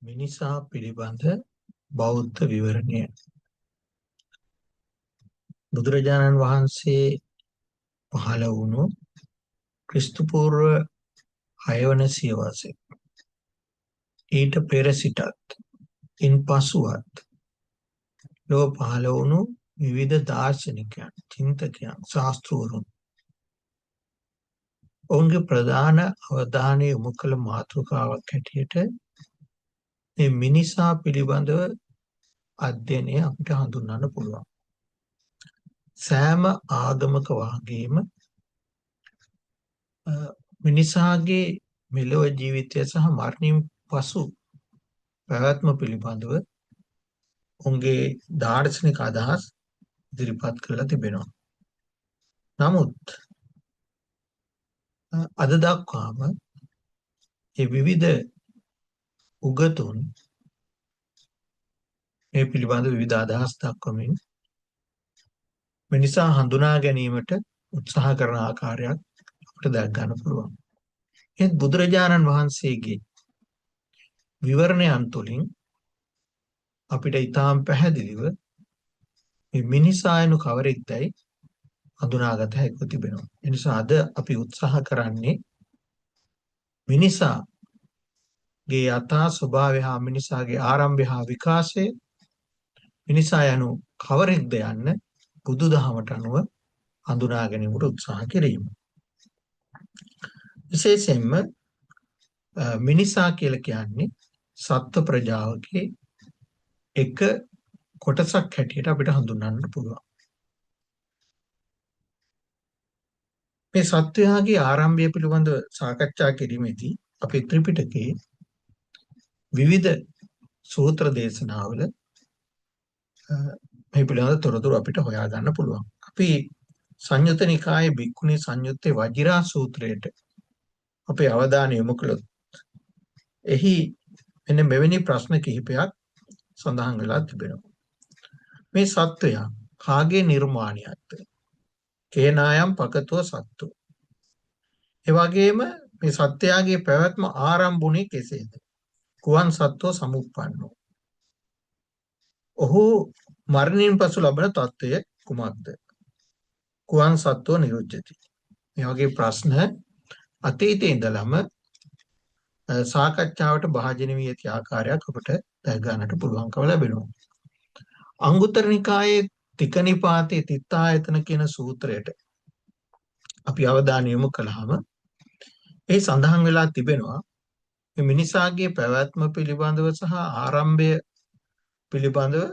මිනිසා පිළිබඳ බෞද්ධ විවරණය. බුදුරජාණන් වහන්සේ පහළ වුණු ක්‍රිස්තු පූර්ව 6 වන සියවසේ ඊට පෙර සිටත් ඉන් පසුවත් ලොව පහළ වුණු විවිධ දාර්ශනිකයන්, චින්තකයන්, ශාස්ත්‍රවරුන් ඔවුන්ගේ ප්‍රධාන අවධානය යොමු කළ මාතෘකාවක් හැටියට මේ මිනිසා පිළිබඳව අධ්‍යයනය අපිට හඳුන්වන්න පුළුවන්. සෑම ආගමක වාගේම මිනිසාගේ මෙලොව ජීවිතය සහ මරණින් පසු පැවැත්ම පිළිබඳව උන්ගේ දාර්ශනික අදහස් ඉදිරිපත් කරලා තිබෙනවා. නමුත් අද දක්වාම මේ විවිධ උගතුන් මේ පිළිබඳ විවිධ අදහස් දක්වමින් මිනිසා හඳුනා ගැනීමට උත්සාහ කරන ආකාරයක් අපිට දැක ගන්න පුළුවන්. ඒත් බුදුරජාණන් වහන්සේගේ විවරණයන් තුළින් අපිට ඊටාම් පැහැදිලිව මේ මිනිසායනු කවරෙක්දයි හඳුනාගත හැකිව තිබෙනවා. ඒ නිසා අද අපි උත්සාහ කරන්නේ මිනිසාගේ යථා ස්වභාවය හා මිනිසාගේ ආරම්භය හා විකාශය, මිනිසා යනු කවරෙක්ද යන්න බුදුදහමට අනුව හඳුනා ගැනීමට උත්සාහ කිරීම. විශේෂයෙන්ම මිනිසා කියලා කියන්නේ සත්ත්ව ප්‍රජාවකේ එක කොටසක් හැටියට අපිට හඳුන්වන්න පුළුවන්. මේ සත්වයාගේ ආරම්භය පිළිබඳව සාකච්ඡා කිරීමේදී අපේ ත්‍රිපිටකයේ විවිධ සූත්‍ර දේශනාවල මේ පිළිබඳ තොරතුරු අපිට හොයා ගන්න පුළුවන්. අපි සංයුත්ත නිකායේ භික්ඛුනී සංයුත්තේ වජිරා සූත්‍රයට අපේ අවධානය යොමු කළොත් එහි මෙන්න මෙවැනි ප්‍රශ්න කිහිපයක් සඳහන් වෙලා තිබෙනවා. මේ සත්වයා කාගේ නිර්මාණයක්ද? කේනායම් පකතෝ සත්තු. ඒ වගේම මේ සත්වයාගේ පැවැත්ම ආරම්භුනේ කෙසේද? කුවන් සත්වෝ සමුප්පන්නෝ. ඔහු මරණින් පසු ලබන තත්ත්වය කුමක්ද? කුවන් සත්වෝ නිරුද්ධති. මේ වගේ ප්‍රශ්න අතීතයේ ඉඳලම සාකච්ඡාවට භාජන වී ඇති ආකාරයක් අපට දැක ගන්නට පුළුවන්කම ලැබෙනවා. අංගුත්තර නිකායේ තික නිපාතේ තිත්තායතන කියන සූත්‍රයට අපි අවධානය යොමු කළාම ඒ සඳහන් වෙලා තිබෙනවා මේ මිනිසාගේ පැවැත්ම පිළිබඳව සහ ආරම්භය පිළිබඳව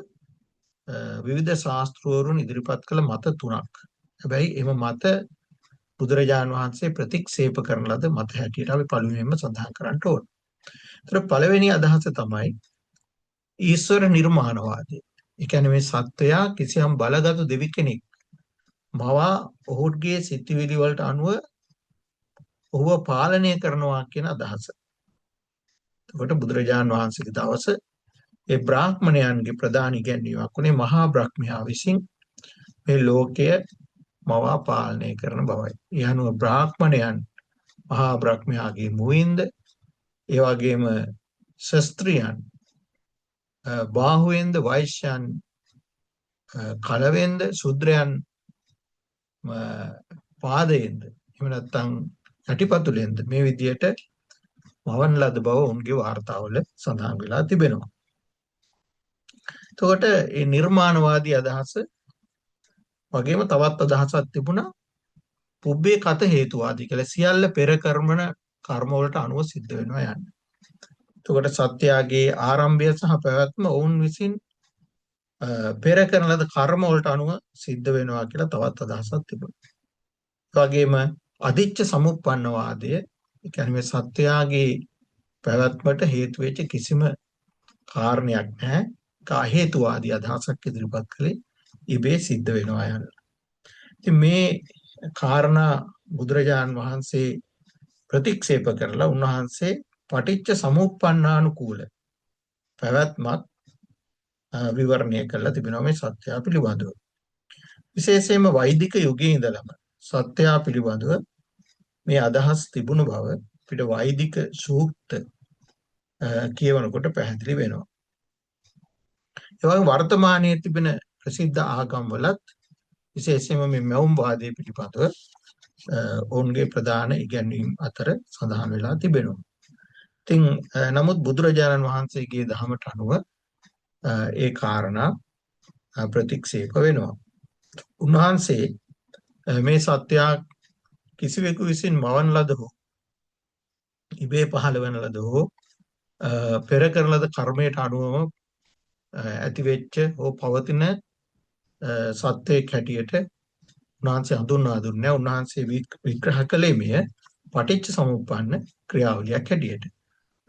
විවිධ ශාස්ත්‍රවරුන් ඉදිරිපත් කළ මත 3ක්. හැබැයි එම මත බුදුරජාණන් වහන්සේ ප්‍රතික්ෂේප කරන ලද මත හැටියට අපි පළමුවෙන්ම සඳහන් කරන්න ඕන. ඒතර පළවෙනි අදහස තමයි ඊශ්වර නිර්මාණවාදය. ඒ කියන්නේ මේ සත්වයා කිසියම් බලගත් දෙවි කෙනෙක් මවා ඔහුගේ සිතිවිලි වලට අනුව ඔහුව පාලනය කරනවා කියන අදහස. එතකොට බුදුරජාණන් වහන්සේගේ දවස ඒ බ්‍රාහ්මණයන්ගේ ප්‍රධාන ඉගැන්වීමක් උනේ මහා බ්‍රහ්මයා විසින් මේ ලෝකය මවා පාලනය කරන බවයි. ඒ අනුව බ්‍රාහ්මණයන් මහා බ්‍රහ්මයාගේ මුවින්ද, ඒ වගේම ශස්ත්‍රියන් බාහුවෙන්ද, වෛශ්‍යයන් කලවෙන්ද, ශුද්‍රයන් පාදයෙන්ද, එහෙම නැත්නම් යටිපතුලෙන්ද මේ විදියට මවන ලද බව උන්ගේ වාර්තාවල සඳහන් වෙලා තිබෙනවා. එතකොට මේ නිර්මාණවාදී අදහස වගේම තවත් අදහසක් තිබුණා පුබ්බේ කත හේතුවාදී කියලා. සියල්ල පෙර කර්මන කර්ම වලට අනුව සිද්ධ වෙනවා යන්නේ. එතකොට සත්‍යයේ ආරම්භය සහ පැවැත්ම ඔවුන් විසින් පෙර කරන ලද කර්ම වලට අනුව සිද්ධ වෙනවා කියලා තවත් අදහසක් තිබුණා. ඒ වගේම අදිච්ච සමුප්පන්නවාදය, ඒ කියන්නේ මේ සත්‍යයේ පැවැත්මට හේතු වෙච්ච කිසිම කාරණයක් නැහැ. කා හේතුවාදී අදහසක් ඉදිරිපත් කළේ ඉබේ සිද්ධ වෙනවා යන. ඉතින් මේ කාරණා බුදුරජාණන් වහන්සේ ප්‍රතික්ෂේප කරලා උන්වහන්සේ පටිච්ච සමුප්පන්නානුකූල පැවැත්මක් විවරණය කරලා තිබෙනවා මේ සත්‍යය පිළිබඳව. විශේෂයෙන්ම වෛදික යුගයේ ඉඳලම සත්‍යය පිළිබඳව මේ අදහස් තිබුණු බව පිට වෛදික සූක්ත කියවනකොට පැහැදිලි වෙනවා. ඒ වගේම වර්තමානයේ තිබෙන ප්‍රසිද්ධ ආගම් වලත් විශේෂයෙන්ම මේ මෞම් වාදයේ පිළිපදව ඔවුන්ගේ ප්‍රධාන ඉගැන්වීම් අතර සඳහන් වෙලා තිබෙනවා. ඉතින් නමුත් බුදුරජාණන් වහන්සේගේ දහමට අනුව ඒ කාරණා ප්‍රතික්ෂේප වෙනවා. උන්වහන්සේ මේ සත්‍යය කිසිවෙකු විසින් මවන ලද හෝ ඉබේ පහළ වන ලද හෝ පෙර කරන ලද කර්මයට අනුවම ඇතිවෙච්ච හෝ පවතින සත්‍යයක් හැටියට උන්වහන්සේ හඳුන්වා දුන්නේ. උන්වහන්සේ විග්‍රහ කළේ මෙය පටිච්ච සමුප්පන්න ක්‍රියාවලියක් හැටියට.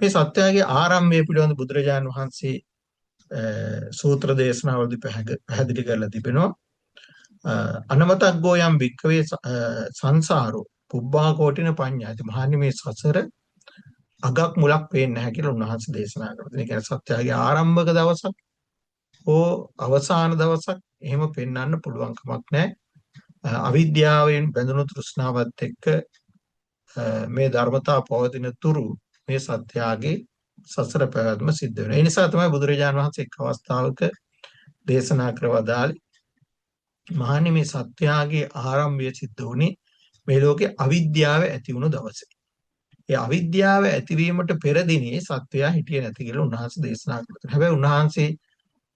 මේ සත්‍යයේ ආරම්භය පිළිබඳ බුදුරජාණන් වහන්සේ සූත්‍ර දේශනාවලදී පැහැදිලි කරලා තිබෙනවා. අනමතග්ගෝ යම් භික්ඛවේ සංසාරෝ පුබ්බා කෝටින පඤ්ඤාති. මහන්නේ මේ සසර අගක් මුලක් පේන්නේ නැහැ කියලා උන්වහන්සේ දේශනා කරනවා. ඒ කියන්නේ සත්‍යයේ ආරම්භක දවසක් හෝ අවසාන දවසක් එහෙම පෙන්වන්න පුළුවන් කමක් නැහැ. අවිද්‍යාවෙන් බැඳුණු තෘෂ්ණාවත් එක්ක මේ ධර්මතා පවතින තුරු මේ සත්‍යයේ සසර පැවැත්ම සිද්ධ වෙනවා. ඒ නිසා තමයි බුදුරජාණන් වහන්සේ එක් අවස්ථාවක දේශනා කරවදාලේ මහන්නේ මේ සත්‍යයේ ආරම්භය සිද්ධ වුණේ මේ ලෝකේ අවිද්‍යාව ඇති වුණු දවසේ. ඒ අවිද්‍යාව ඇතිවීමට පෙර දිනේ සත්‍යය හිටියේ නැති කියලා උන්වහන්සේ දේශනා කළා. හැබැයි උන්වහන්සේ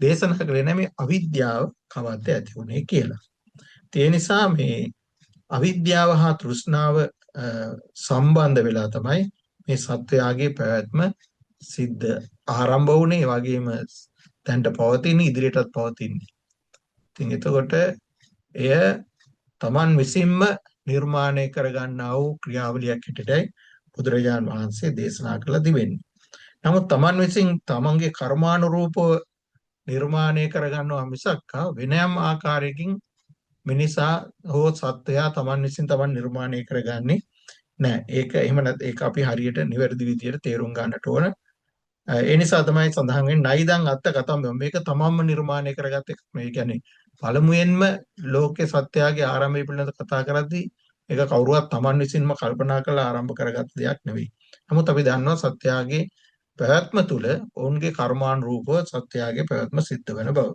දේශනා කළේ නැහැ මේ අවිද්‍යාව කවද්ද ඇති වුණේ කියලා. ඒ නිසා මේ අවිද්‍යාව හා තෘෂ්ණාව සම්බන්ධ වෙලා තමයි මේ සත්‍යයේ පැවැත්ම සිද්ධ ආරම්භ වුණේ. ඒ වගේම දැන්ට පවතින ඉදිරියටත් පවතින්නේ. ඉතින් එතකොට එය තමන් විසින්ම නිර්මාණය කරගන්නා වූ ක්‍රියාවලියක් හැටියටයි බුදුරජාණන් වහන්සේ දේශනා කළ තිබෙන්නේ. නමුත් තමන් විසින් තමන්ගේ කර්මානුරූපව නිර්මාණය කරගන්නවා මිසක් වෙනයම් ආකාරයකින් මිනිසා හෝ සත්වයා තමන් විසින් තමන් නිර්මාණය කරගන්නේ නැහැ. ඒක එහෙම නැත්නම් ඒක අපි හරියට නිවැරදි විදියට තේරුම් ගන්නට ඕන. ඒ නිසා තමයි සඳහන් වෙන්නේ නයිදං අත්ත කතම් මේක තමන්ම නිර්මාණය කරගත්ත එකක්. මේ කියන්නේ පළමුවෙන්ම ලෝකේ සත්‍යයේ ආරම්භය පිළිබඳව කතා කරද්දී ඒක කවුරුවත් තමන් විසින්ම කල්පනා කරලා ආරම්භ කරගත්ත දෙයක් නෙවෙයි. නමුත් අපි දන්නවා සත්‍යයේ පැවැත්ම තුළ ඔවුන්ගේ කර්මානුරූපව සත්‍යයේ පැවැත්ම සිද්ධ වෙන බව.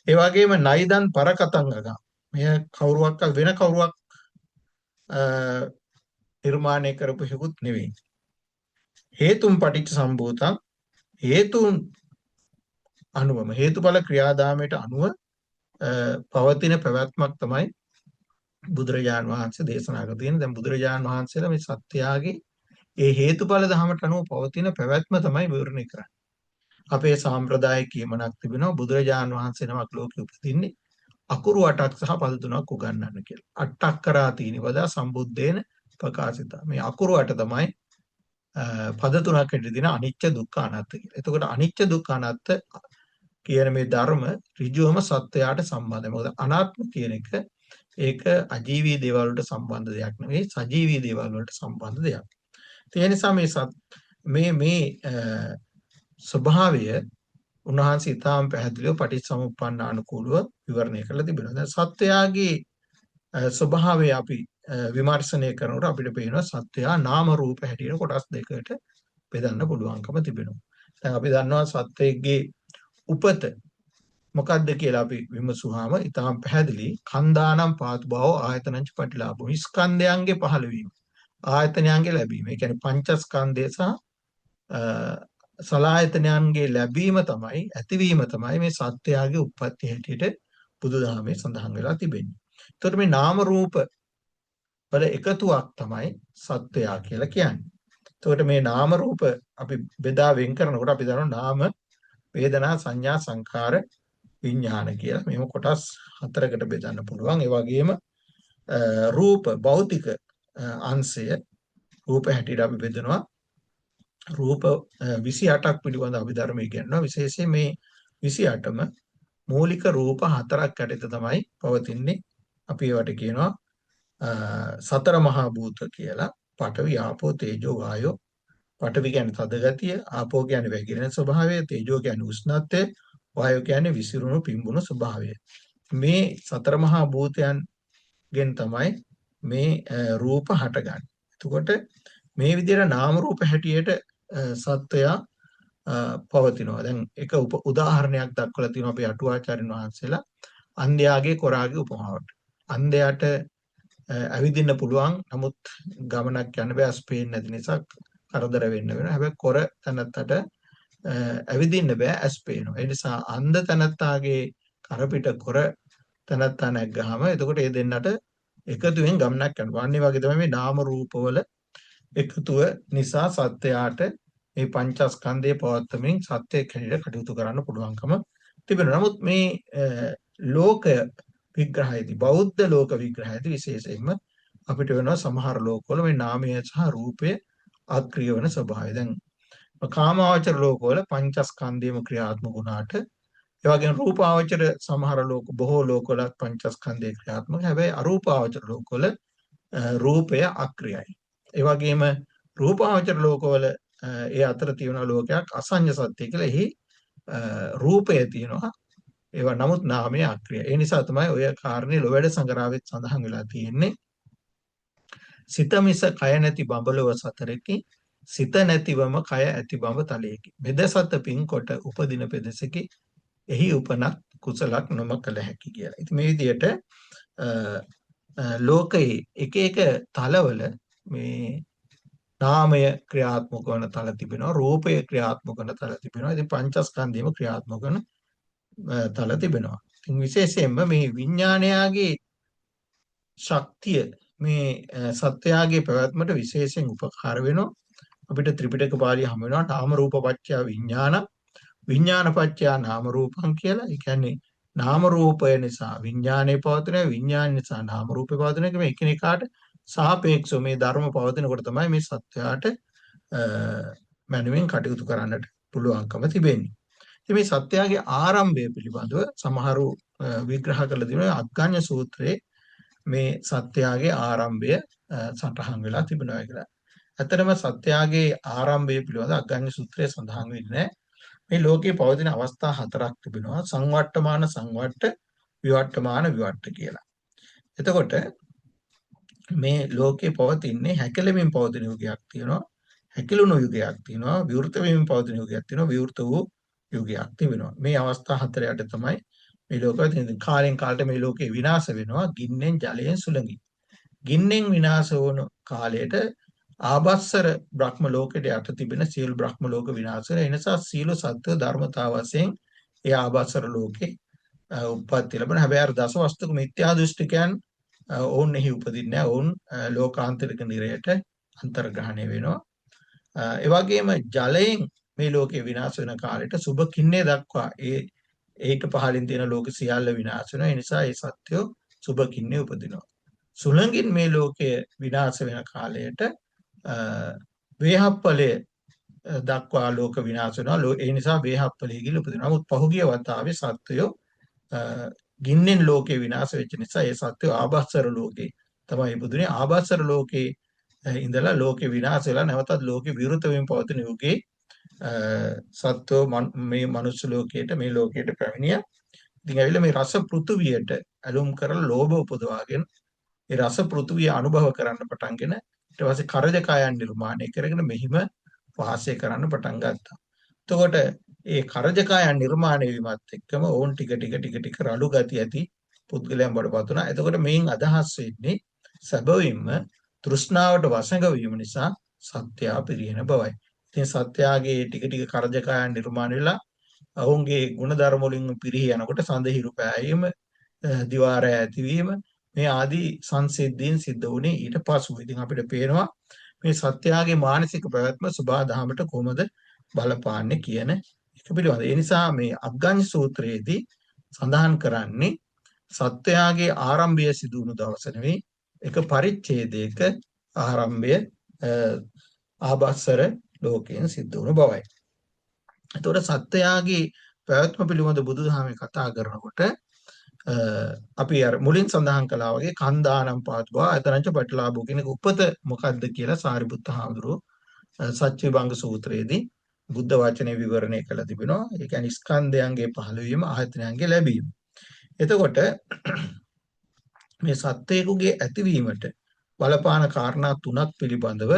ඒ වගේම නයිදන් පරකතංගග මෙය කවුරුවක් වෙන කවුරුවක් නිර්මාණය කරපු හේකුත් නෙවෙයි. හේතුම් පටිච්ච සම්භූතං හේතුන් අනුවම හේතුඵල ක්‍රියාදාමයට අනුව පවතින පැවැත්මක් තමයි බුදුරජාණන් වහන්සේ දේශනා කරලා තියෙන්නේ. දැන් බුදුරජාණන් වහන්සේලා මේ සත්‍යයේ ඒ හේතුඵල ධහමට අනුව පවතින පැවැත්ම තමයි විවරණය කරන්නේ. අපේ සාම්ප්‍රදායික කියමනක් තිබෙනවා බුදුරජාණන් වහන්සේ නමක් ලෝකෙ උපදින්නේ අකුරු 8ක් සහ පද 3ක් උගන්වන්න කියලා. අට්ඨක් කරා තීනි වදා සම්බුද්දේන ප්‍රකාශිතා. මේ අකුරු 8 තමයි පද 3ක් හැටියට දින අනිච්ච දුක්ඛ අනාත්ත කියලා. එතකොට අනිච්ච දුක්ඛ අනාත්ත කියන මේ ධර්ම ඍජුවම සත්‍යයට සම්බන්ධයි. මොකද අනාත්ම කියන එක ඒක අජීවී දේවල් වලට සම්බන්ධ දෙයක් නෙවෙයි සජීවී දේවල් වලට සම්බන්ධ දෙයක්. ඒ නිසා මේ ස්වභාවය උන්වහන්සේ ඊටාම් පැහැදිලිව පටිච්චසමුප්පන්න අනුකූලව විවරණය කරලා තිබෙනවා. දැන් සත්‍යයේ ස්වභාවය අපි විමර්ශනය කරනකොට අපිට පේනවා සත්‍යය නාම රූප හැටියට කොටස් දෙකකට බෙදන්න පුළුවන්කම තිබෙනවා. දැන් අපි දන්නවා සත්‍යයේ උපත මොකක්ද කියලා අපි විමසුවාම ඊටාම් පැහැදිලි කන්දානම් පාතු භව ආයතනංච පටිලාභෝ ස්කන්ධයන්ගේ පහළවීම ආයතනයන්ගේ ලැබීම. ඒ කියන්නේ පංචස්කන්ධය සහ සලායතනයන්ගේ ලැබීම තමයි ඇතිවීම තමයි මේ සත්‍යයේ උප්පත්ති හැටියට බුදුදහමේ සඳහන් වෙලා තිබෙන්නේ. එතකොට මේ නාම රූප වල එකතුවක් තමයි සත්‍යය කියලා කියන්නේ. එතකොට මේ නාම රූප අපි බෙදා වෙන් කරනකොට අපි දන්නවා නාම වේදනා සංඥා සංඛාර විඥාන කියලා. මේව කොටස් 4කට බෙදන්න පුළුවන්. ඒ වගේම රූප භෞතික අංශය රූප හැටියට අපි බෙදනවා. රූප 28ක් පිළිබඳ අභිධර්මයේ කියනවා. විශේෂයෙන් මේ 28ම මූලික රූප 4ක් යටතේ තමයි පවතින්නේ. අපි ඒවට කියනවා සතර මහා භූත කියලා. පඨවි ආපෝ තේජෝ වායෝ. පඨවි කියන්නේ තද ගතිය, ආපෝ කියන්නේ වැగిරෙන ස්වභාවය, තේජෝ කියන්නේ උෂ්ණත්වය, වායෝ කියන්නේ විසිරුණු පිඹුණු ස්වභාවය. මේ සතර මහා භූතයන්ගෙන් තමයි මේ රූප හටගන්නේ. එතකොට මේ විදිහට නාම රූප හැටියට සත්වයා පවතිනවා. දැන් එක උදාහරණයක් දක්වලා තියෙනවා අපේ අටුවාචාර්යන් වහන්සේලා අන්ධයාගේ කොරාගේ උපමාවට. අන්ධයාට ඇවිදින්න පුළුවන්. නමුත් ගමනක් යන්න බෑ. ස්පේන් නැති නිසා කරදර වෙන්න වෙනවා. හැබැයි කොර තැනත්තට ඇවිදින්න බෑ. ඇස් පේනවා. ඒ නිසා අන්ධ තැනත්තාගේ කරපිට කොර තැනත්තා නැග්ගහම එතකොට ඒ දෙන්නට එකතුවෙන් ගමනක් යනවා. අනිත් වගේ තමයි මේ නාම රූපවල එකතුව නිසා සත්‍යයට මේ පංචස්කන්ධය පවත්තමින් සත්‍යයක් හැටියට කටයුතු කරන්න පුළුවන්කම තිබෙනවා. නමුත් මේ ලෝක විග්‍රහයේදී බෞද්ධ ලෝක විග්‍රහයේදී විශේෂයෙන්ම අපිට වෙනවා සමහර ලෝකවල මේ නාමය සහ රූපය අක්‍රිය වෙන ස්වභාවය. දැන් කාමාවචර ලෝකවල පංචස්කන්ධයම ක්‍රියාත්මක වුණාට ඒ වගේම රූපාවචර සමහර බොහෝ ලෝකවල පංචස්කන්ධය ක්‍රියාත්මක. හැබැයි අරූපාවචර ලෝකවල රූපය අක්‍රියයි. ඒ වගේම රූපාවචර ලෝකවල ඒ අතර තියෙන ලෝකයක් අසඤ්ඤ සත්‍ය කියලා. එහි රූපය තියෙනවා. ඒවා නමුත් නාමය අක්‍රිය. ඒ නිසා තමයි ඔය කාරණේ ලොවැඩ සංගරාවෙත් සඳහන් වෙලා තියෙන්නේ. සිත මිස කය නැති බඹලව සතරකි. සිත නැතිවම කය ඇති බඹ තලයකි. මෙදසත පින්කොට උපදින පෙදෙසකි. එහි උපනත් කුසලක් නොම කළ හැකි කියලා. ඉතින් මේ විදිහට ලෝකයේ එක එක තලවල මේ නාමය ක්‍රියාත්මක වන තල තිබෙනවා. රූපය ක්‍රියාත්මක වන තල තිබෙනවා. ඉතින් පංචස්කන්ධයම ක්‍රියාත්මක වන තල තිබෙනවා. ඉතින් විශේෂයෙන්ම මේ විඥානයාගේ ශක්තිය මේ සත්‍යයාගේ පැවැත්මට විශේෂයෙන් උපකාර වෙනවා. අපිට ත්‍රිපිටක පාළිය හම් වෙනවා නාම රූප පත්‍ය විඥාන විඥාන පත්‍ය නාම රූපං කියලා. ඒ කියන්නේ නාම රූපය නිසා විඥානය පවතිනවා. විඥාන නිසා නාම රූපය පවතිනවා. මේ එකිනෙකාට සාපේක්ෂව මේ ධර්ම පවතිනකොට තමයි මේ සත්‍යයට මනමින් කටයුතු කරන්නට පුළුවන්කම තිබෙන්නේ. ඉතින් මේ සත්‍යයේ ආරම්භය පිළිබඳව සමහරු විග්‍රහ කළ දෙනවා අග්ගඤ්ඤ සූත්‍රයේ මේ සත්‍යයේ ආරම්භය සටහන් වෙලා තිබෙනවා කියලා. ඇත්තටම සත්‍යයේ ආරම්භය පිළිබඳව අග්ගඤ්ඤ සූත්‍රයේ සඳහන් වෙන්නේ මේ ලෝකේ පවතින අවස්ථා හතරක් තිබෙනවා. සංවට්ටමාන සංවට්ට, විවට්ටමාන විවට්ට කියලා. එතකොට මේ ලෝකේ පවතින්නේ හැකලෙමින් පවතින යුගයක් තියෙනවා. හැකිලුණු යුගයක් තියෙනවා. විවෘත වෙමින් පවතින යුගයක් තියෙනවා. විවෘත වූ යුගයක් තිබෙනවා. මේ අවස්ථා හතරට තමයි මේ ලෝකෙ තියෙන. කාලෙන් කාලට මේ ලෝකේ විනාශ වෙනවා. ගින්නෙන් ජලයෙන් සුළඟින්. ගින්නෙන් විනාශ වුණ කාලයට ආභස්සර බ්‍රහ්ම ලෝකෙට යට තිබෙන සියලු බ්‍රහ්ම ලෝක විනාශ වෙන. ඒ නිසා සියලු සත්ත්ව ධර්මතා වශයෙන් ඒ ආභස්සර ලෝකේ උප්පත්ති ලැබෙන. හැබැයි අර දසවස්තුක මිත්‍යා දෘෂ්ටිකයන් ඔවුන් එහි උපදින්නේ නැහැ. ඔවුන් ලෝකාන්තරික නිරයට අන්තර්ග්‍රහණය වෙනවා. ඒ වගේම ජලයෙන් මේ ලෝකේ විනාශ වෙන කාලෙට සුබ කින්නේ දක්වා ඒක පහලින් තියෙන ලෝක සියල්ල විනාශ වෙනවා. ඒ නිසා ඒ සත්‍යෝ සුබ කින්නේ උපදිනවා. සුළඟින් මේ ලෝකය විනාශ වෙන කාලයට වේහප්පලය දක්වා ලෝක විනාශ වෙනවා. ඒ නිසා වේහප්පලය කියලා උපදිනවා. නමුත් පහුගිය වතාවේ සත්‍යෝ ගින්නෙන් ලෝකේ විනාශ වෙච්ච නිසා ඒ සත්‍යෝ ආභස්සර ලෝකේ තමයි ඉපදුනේ. ආභස්සර ලෝකේ ඉඳලා ලෝකේ විනාශ වෙලා නැවතත් ලෝකේ විවෘත වෙමින් පවතින යුගයේ සත්වෝ මේ මනුස්ස ලෝකයට මේ ලෝකයට පැමිණියා. ඉතින් ඇවිල්ලා මේ රස පෘථුවියට ඇලුම් කරලා ලෝභ උපදවාගෙන ඒ රස පෘථුවිය අනුභව කරන්න පටන්ගෙන ඊට පස්සේ කරජකයන් නිර්මාණය කරගෙන මෙහිම වාසය කරන්න පටන් ගත්තා. එතකොට ඒ කරජකයන් නිර්මාණය වීමත් එක්කම ඕන් ටික රළු ගති ඇති පුද්ගලයන් බඩපත් වුණා. එතකොට මේන් අදහස් වෙන්නේ සැබවින්ම තෘෂ්ණාවට වසඟ වීම නිසා සත්‍යය පිරිහෙන බවයි. ඉතින් සත්‍යයේ ටික කරජකයන් නිර්මාණය වෙලා ඔවුන්ගේ ගුණධර්ම වලින් පිරිහි යනකොට සඳහිරු පෑයීම, දිවාරය ඇතිවීම මේ ආදී සංසිද්ධීන් සිද්ධ වුණේ ඊට පසුව. ඉතින් අපිට පේනවා මේ සත්‍යයේ මානසික පැවැත්ම සබහා දහමට කොහොමද බලපාන්නේ කියන එක පිළිබඳ. ඒ නිසා මේ අග්ගඤ්ඤ සූත්‍රයේදී සඳහන් කරන්නේ සත්‍යයේ ආරම්භය සිදු වුණු දවස නෙවෙයි එක පරිච්ඡේදයක ආරම්භය ආභස්සර ලෝකයෙන් සිද්ධ වුණු බවයි. එතකොට සත්‍යයේ පැවැත්ම පිළිබඳ බුදුදහමේ කතා කරනකොට අපි අර මුලින් සඳහන් කළා වගේ කන්දානම් පාත්වා අතරංච පටලාභෝ කියන උපත මොකද්ද කියලා සාරිපුත්ත හාමුදුරුවෝ සච්චිබංග සූත්‍රයේදී බුද්ධ වචනේ විවරණය කළ තිබෙනවා. ඒ කියන්නේ ස්කන්ධයන්ගේ පහළවීම, ආයතනයන්ගේ ලැබීම. එතකොට මේ සත්‍යයේ ඇතිවීමට බලපාන කාරණා තුනක් පිළිබඳව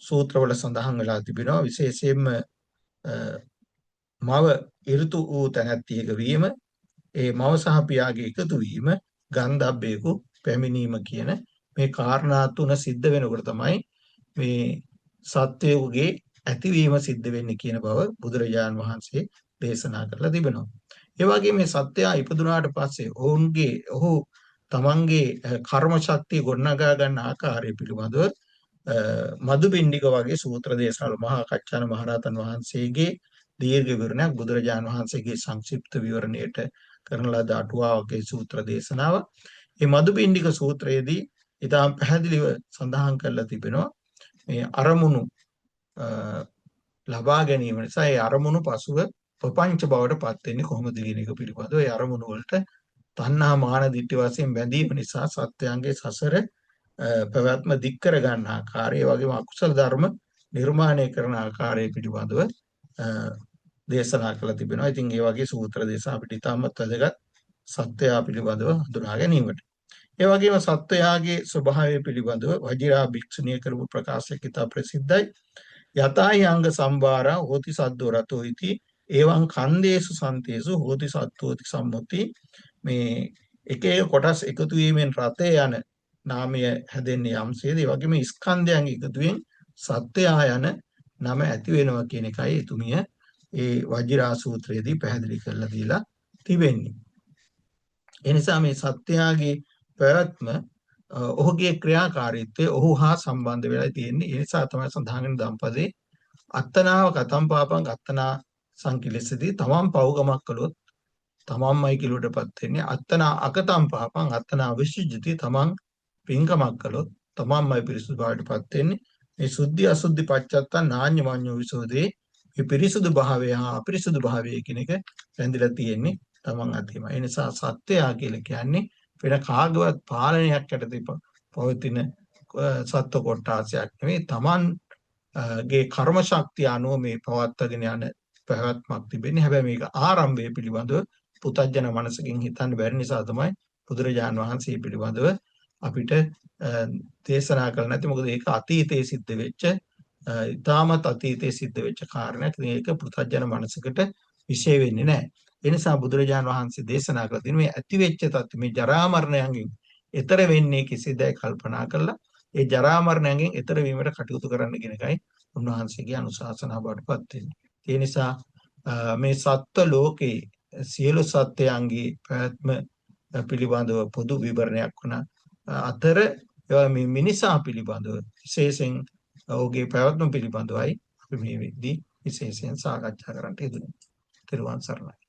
සූත්‍රවල සඳහන් වෙලා තිබෙනවා. විශේෂයෙන්ම මව ඍතු වූ තැනැත්තියක වීම, ඒ මව සහ පියාගේ එකතු වීම, ගන්ධබ්බේකු පැමිණීම කියන මේ කාරණා තුන සිද්ධ වෙනකොට තමයි මේ සත්වයෝගේ ඇතිවීම සිද්ධ වෙන්නේ කියන බව බුදුරජාණන් වහන්සේ දේශනා කරලා තිබෙනවා. ඒ වගේම මේ සත්‍යය ඉපදුනාට පස්සේ ඔහු තමන්ගේ කර්ම ශක්තිය ගොඩනගා ගන්න ආකාරය පිළිබඳව මදුබිණ්ඩික වගේ සූත්‍ර දේශනාවල මහා කච්චාන මහරහතන් වහන්සේගේ දීර්ඝ විවරණයක්, බුදුරජාණන් වහන්සේගේ සංක්ෂිප්ත විවරණයට කරන ලද අටුවාවකේ සූත්‍ර දේශනාව. මේ මදුබිණ්ඩික සූත්‍රයේදී ඉතාම පැහැදිලිව සඳහන් කරලා තිබෙනවා මේ අරමුණු ලබා ගැනීම නිසා ඒ අරමුණු පසුව ප්‍රපංච බවට පත් වෙන්නේ කොහොමද කියන එක පිළිබඳව. ඒ අරමුණු වලට තණ්හා මාන දිට්ඨි වශයෙන් බැඳීම නිසා සත්‍යයන්ගේ සසර පැවැත්ම දික් කර ගන්න ආකාරය, ඒ වගේම අකුසල ධර්ම නිර්මාණය කරන ආකාරය පිළිබඳව දේශනා කළා තිබෙනවා. ඉතින් ඒ වගේ සූත්‍ර දේශනා අපිට ඉතාමත් වැදගත් සත්‍යය පිළිබඳව හඳුනා ගැනීමට. ඒ වගේම සත්වයාගේ ස්වභාවය පිළිබඳව වජිරා භික්ෂුණිය කරපු ප්‍රකාශයක් ඉතා ප්‍රසිද්ධයි. යතයි අංග සම්භාරා හෝති සද්දෝ රතෝ ඉති එවං කන්දේසු සන්තේසු හෝති සත්තෝති සම්මුති. මේ එක එක කොටස් එකතු වීමෙන් රතේ යන නාමය හැදෙන්නේ යම්සේද, ඒ වගේම ස්කන්ධයන් එකතුවෙන් සත්‍යය යන නම ඇති වෙනවා කියන එකයි එතුමිය ඒ වජිරා සූත්‍රයේදී පැහැදිලි කරලා දීලා තිබෙන්නේ. ඒ නිසා මේ සත්‍යයගේ පැවැත්ම ඔහුගේ ක්‍රියාකාරීත්වය ඔහු හා සම්බන්ධ වෙලා තියෙන්නේ. ඒ නිසා තමයි සඳහන් වෙන දම්පදේ අත්තනාව කතම් පාපං අත්තනා සංකිලසදී, තමන් පව්ගමක් කළොත් තමන්මයි කිලුවටපත් වෙන්නේ. අත්තනා අකතම් පාපං අත්තනා විසුද්ධිති, තමන් පින්කමක් කළොත් තමන්මයි පිරිසුදු බවටපත් වෙන්නේ. මේ සුද්ධි අසුද්ධි පච්චත්තං නාඤ්ඤමඤ්ඤෝ විසෝදේ, මේ පිරිසුදු භාවය හා අපිරිසුදු භාවය කියන එක රැඳිලා තියෙන්නේ තමන් අතීමයි. ඒ නිසා සත්‍යය කියලා කියන්නේ වෙන කාගවත් පාලනයක් යටතේ පවතින සත්ව කොටාසයක් නෙවෙයි. තමන්ගේ කර්ම ශක්තිය අනුව මේ පවත්වාගෙන යන පැවැත්මක් තිබෙන්නේ. හැබැයි මේක ආරම්භය පිළිබඳව පුතජන මනසකින් හිතන්න බැරි නිසා තමයි බුදුරජාණන් වහන්සේ පිළිබඳව අපිට දේශනා කරන්න නැති. මොකද ඒක අතීතයේ සිද්ධ වෙච්ච, ඉතාමත් අතීතයේ සිද්ධ වෙච්ච කාරණයක්. මේක පුතජන මනසකට විශේෂ වෙන්නේ නැහැ. ඒ නිසා බුදුරජාණන් වහන්සේ දේශනා කළ තියෙන මේ ඇති වෙච්ච තත්ත්ව, මේ ජරා මරණයන්ගෙන් එතර වෙන්නේ කෙසේදයි කල්පනා කරලා ඒ ජරා මරණයන්ගෙන් එතර වීමට කටයුතු කරන්න කියන එකයි උන්වහන්සේගේ අනුශාසනාව බවට පත් වෙන්නේ. ඒ නිසා මේ සත්ත්ව ලෝකේ සියලු සත්‍යයන්ගේ පැවැත්ම පිළිබඳව පොදු විවරණයක් වුණ අතර මේ මිනිසා පිළිබඳව විශේෂයෙන් ඔහුගේ පැවැත්ම පිළිබඳවයි අපි මේ විදිහට විශේෂයෙන් සාකච්ඡා කරන්නට යෙදුණේ. ත්‍රිවන් සරණයි.